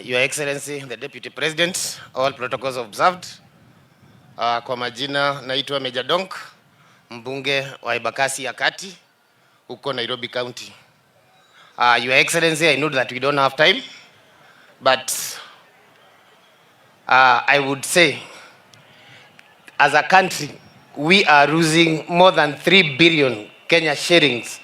Your Excellency, the Deputy President, all protocols observed. Kwa majina naitwa Mejjadonk, mbunge wa Embakasi ya Kati, huko Nairobi County. Your Excellency, I know that we don't have time, but I would say, as a country, we are losing more than 3 billion Kenya shillings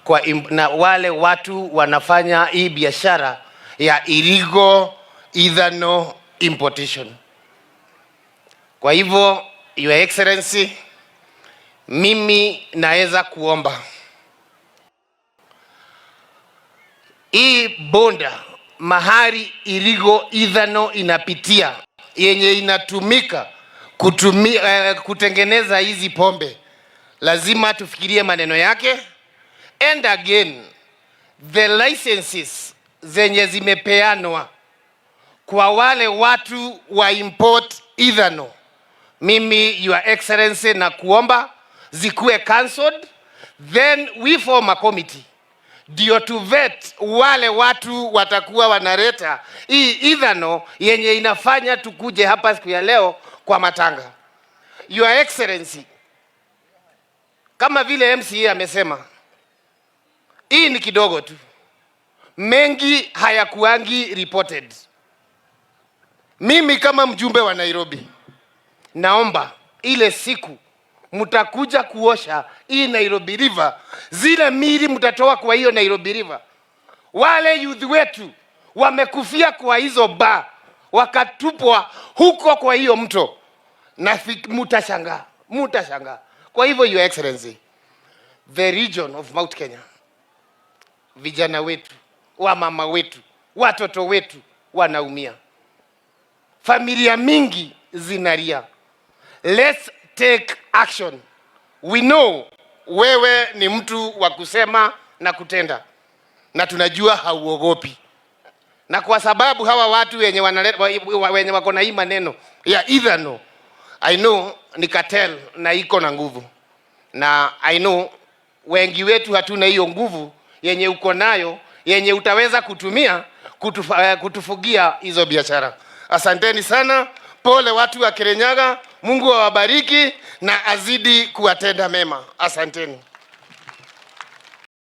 kwa na wale watu wanafanya hii biashara ya illegal ethanol importation. Kwa hivyo, Your Excellency, mimi naweza kuomba hii bonda mahari illegal ethanol inapitia yenye inatumika kutengeneza hizi pombe, lazima tufikirie maneno yake. And again, the licenses zenye zimepeanwa kwa wale watu wa import ethanol, mimi Your Excellency na kuomba zikuwe cancelled, then we form a committee ndio to vet wale watu watakuwa wanaleta hii ethanol yenye inafanya tukuje hapa siku ya leo kwa matanga. Your Excellency, kama vile MCA amesema, hii ni kidogo tu, mengi hayakuangi reported. Mimi kama mjumbe wa Nairobi, naomba ile siku mutakuja kuosha hii Nairobi River, zile mili mutatoa kwa hiyo Nairobi River, wale youth wetu wamekufia kwa hizo bar, wakatupwa huko kwa hiyo mto, na mutashangaa. Kwa hivyo, Your Excellency, the region of Mount Kenya, vijana wetu, wamama wetu, watoto wetu wanaumia, familia mingi zinalia. Let's take action. We know wewe ni mtu wa kusema na kutenda, na tunajua hauogopi. Na kwa sababu hawa watu wenye wako na hii maneno ya ethanol, I know ni cartel na iko na nguvu, na I know wengi wetu hatuna hiyo nguvu yenye uko nayo, yenye utaweza kutumia kutufugia hizo biashara. Asanteni sana, pole watu wa Kirinyaga, Mungu awabariki na azidi kuwatenda mema. Asanteni.